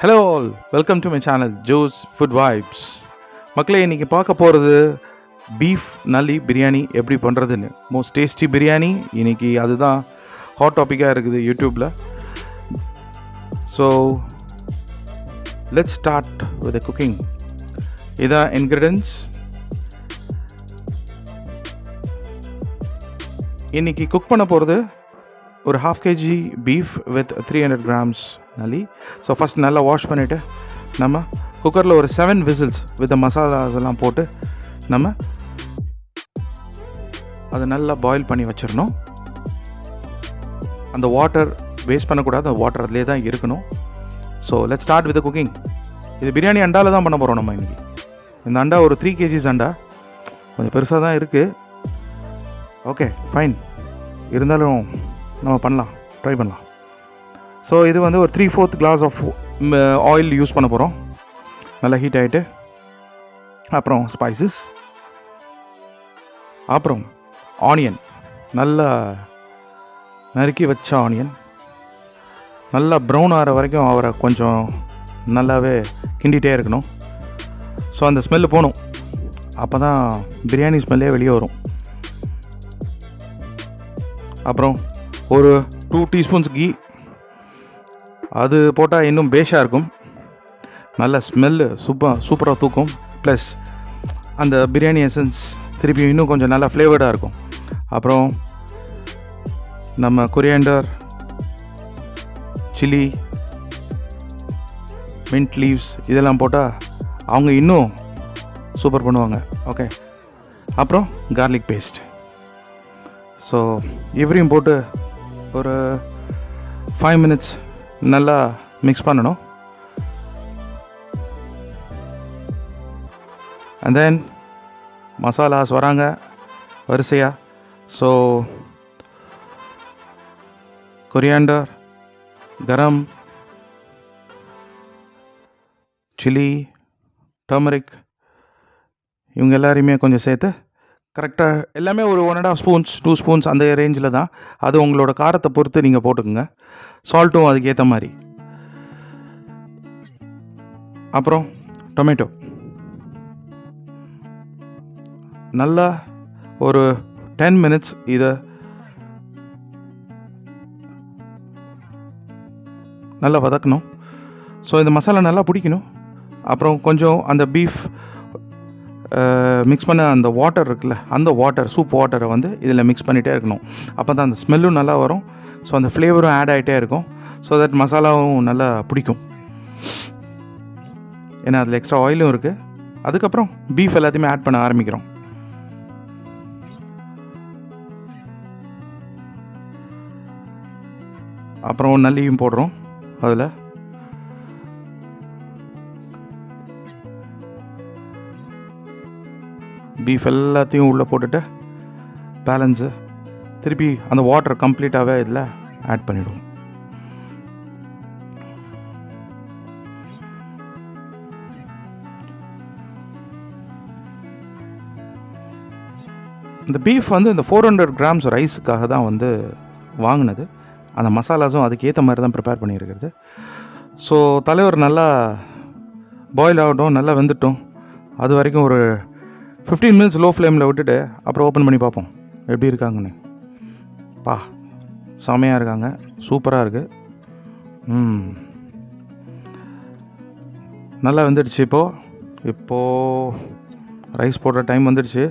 Hello all, welcome to my channel Jo's Food Vibes. மக்களே, இன்றைக்கி பார்க்க போகிறது பீஃப் நல்லி பிரியாணி எப்படி பண்ணுறதுன்னு. மோஸ்ட் டேஸ்டி பிரியாணி இன்றைக்கி அதுதான் ஹாட் டாப்பிக்காக இருக்குது யூடியூப்பில். So let's start with cooking. இதான் இன்க்ரீடியன்ஸ். இன்றைக்கி குக் பண்ண போகிறது ஒரு 1/2 kg beef with 300 grams Nalli. So first நல்லா வாஷ் பண்ணிவிட்டு நம்ம குக்கரில் ஒரு 7 விசில்ஸ் வித் மசாலாஸ் எல்லாம் போட்டு நம்ம அதை நல்லா பாயில் பண்ணி வச்சிடணும். அந்த வாட்டர் வேஸ்ட் பண்ணக்கூடாது, அந்த வாட்டர் அதிலே தான் இருக்கணும். So let's start with cooking. இது பிரியாணி அண்டாவில் தான் பண்ண போகிறோம் நம்ம இன்றைக்கி. இந்த அண்டா ஒரு 3 kg அண்டா, கொஞ்சம் பெருசாக தான் இருக்குது. ஓகே ஃபைன், இருந்தாலும் நம்ம பண்ணலாம், ட்ரை பண்ணலாம். ஸோ இது வந்து ஒரு 3/4 glass ஆஃப் ஆயில் யூஸ் பண்ண போகிறோம். நல்லா ஹீட் ஆகிட்டு அப்புறம் ஸ்பைசஸ், அப்புறம் ஆனியன், நல்லா நறுக்கி வச்ச ஆனியன் நல்லா ப்ரௌன் ஆகிற வரைக்கும் அவரை கொஞ்சம் நல்லாவே கிண்டிகிட்டே இருக்கணும். ஸோ அந்த ஸ்மெல்லு போகணும், அப்போ தான் பிரியாணி ஸ்மெல்லே வெளியே வரும். அப்புறம் ஒரு 2 teaspoons கீ, அது போட்டால் இன்னும் பேஷாக இருக்கும், நல்ல ஸ்மெல்லு சூப்பராக தூக்கும். ப்ளஸ் அந்த பிரியாணி எசன்ஸ் திருப்பி இன்னும் கொஞ்சம் நல்லா ஃப்ளேவர்டாக இருக்கும். அப்புறம் நம்ம கொரியாண்டர், சில்லி, மின்ட் லீவ்ஸ் இதெல்லாம் போட்டால் அவங்க இன்னும் சூப்பர் பண்ணுவாங்க. ஓகே, அப்புறம் கார்லிக் பேஸ்ட். ஸோ இவரையும் போட்டு ஒரு 5 minutes நல்லா மிக்ஸ் பண்ணணும். அண்ட் தென் மசாலாஸ் வராங்க வரிசையாக. ஸோ கொரியாண்டர், கரம், சில்லி, டர்மரிக், இவங்க எல்லாரையுமே கொஞ்சம் சேர்த்து கரெக்டாக எல்லாமே ஒரு 1.5 spoons 2 spoons அந்த ரேஞ்சில் தான். அது உங்களோட காரத்தை பொறுத்து நீங்கள் போட்டுக்குங்க. சால்ட்டும் அதுக்கேற்ற மாதிரி. அப்புறம் டொமேட்டோ நல்லா ஒரு 10 minutes இதை நல்லா வதக்கணும். ஸோ இந்த மசாலா நல்லா பிடிக்கணும். அப்புறம் கொஞ்சம் அந்த பீஃப் மிக்ஸ் பண்ண அந்த வாட்டர் இருக்குல்ல, அந்த வாட்டர் சூப் வாட்டரை வந்து இதில் மிக்ஸ் பண்ணிகிட்டே இருக்கணும். அப்போ தான் அந்த ஸ்மெல்லும் நல்லா வரும். ஸோ அந்த ஃப்ளேவரும் ஆட் ஆகிட்டே இருக்கும். ஸோ தட் மசாலாவும் நல்லா பிடிக்கும். ஏன்னா அதில் எக்ஸ்ட்ரா ஆயிலும் இருக்குது. அதுக்கப்புறம் பீஃப் எல்லாத்தையுமே ஆட் பண்ண ஆரம்பிக்கிறோம். அப்புறம் நல்லியும் போடுறோம் அதில். பீஃப் எல்லாத்தையும் உள்ளே போட்டுட்டு பேலன்ஸு திருப்பி அந்த வாட்டர் கம்ப்ளீட்டாகவே இதில் ஆட் பண்ணிவிடுவோம். இந்த பீஃப் வந்து இந்த 400 grams ரைஸுக்காக தான் வந்து வாங்கினது. அந்த மசாலாஸும் அதுக்கேற்ற மாதிரி தான் ப்ரிப்பேர் பண்ணியிருக்கிறது. ஸோ தலைவர் நல்லா பாயில் ஆகட்டும், நல்லா வெந்துட்டோம். அது வரைக்கும் ஒரு 15 minutes லோ ஃப்ளேமில் விட்டுட்டு அப்புறம் ஓப்பன் பண்ணி பார்ப்போம் எப்படி இருக்காங்கன்னு. செமையாக இருக்காங்க, சூப்பராக இருக்குது. நல்லா வெந்துடுச்சு. இப்போது ரைஸ் போடுற டைம் வந்துடுச்சு.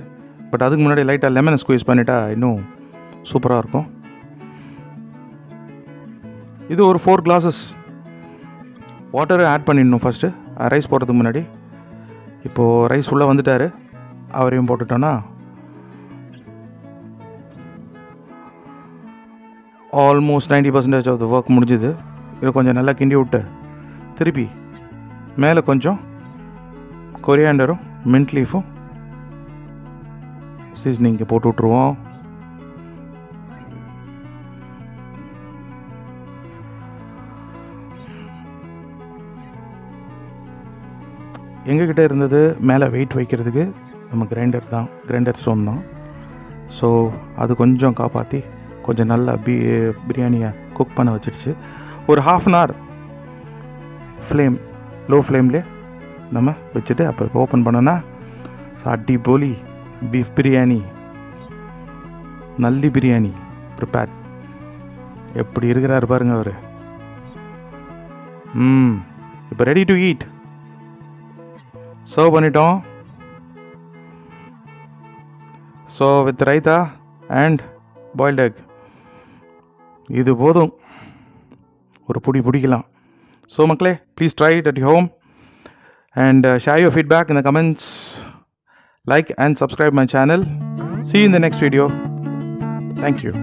பட் அதுக்கு முன்னாடி லைட்டாக லெமனை ஸ்குவீஸ் பண்ணிட்டா இன்னும் சூப்பராக இருக்கும். இது ஒரு 4 glasses வாட்டரை ஆட் பண்ணிடணும் ஃபஸ்ட்டு ரைஸ் போடுறதுக்கு முன்னாடி. இப்போது ரைஸ் உள்ளே வந்துட்டார், அவரையும் போட்டுட்டோன்னா ஆல்மோஸ்ட் 90% ஆஃப் த ஒர்க் முடிஞ்சுது. இதை கொஞ்சம் நல்லா கிண்டி விட்டு திருப்பி மேலே கொஞ்சம் கொரியாண்டரும் மின்ட் லீஃபும் சீசனிங்க்கு போட்டு விட்ருவோம். எங்ககிட்ட இருந்தது மேலே வெயிட் வைக்கிறதுக்கு நம்ம கிரைண்டர் ஸ்டோன் தான். ஸோ அது கொஞ்சம் காப்பாற்றி கொஞ்சம் நல்லா பிரியாணியை குக் பண்ண வச்சிடுச்சு. ஒரு 1/2 hour ஃப்ளேம் லோ ஃப்ளேம்லேயே நம்ம வச்சுட்டு அப்போ ஓப்பன் பண்ணோன்னா அடிப்போலி பீஃப் பிரியாணி, நல்லி பிரியாணி ப்ரிப்பேர். எப்படி இருக்கிறாரு பாருங்க அவர். இப்போ ரெடி டு ஈட். சர்வ் பண்ணிட்டோம். So with raita and boiled egg. இது போதும், ஒரு பிடிக்கலாம். ஸோ மக்களே, please try it at home and share your feedback in the comments. Like and subscribe my channel. See you in the next video. Thank you.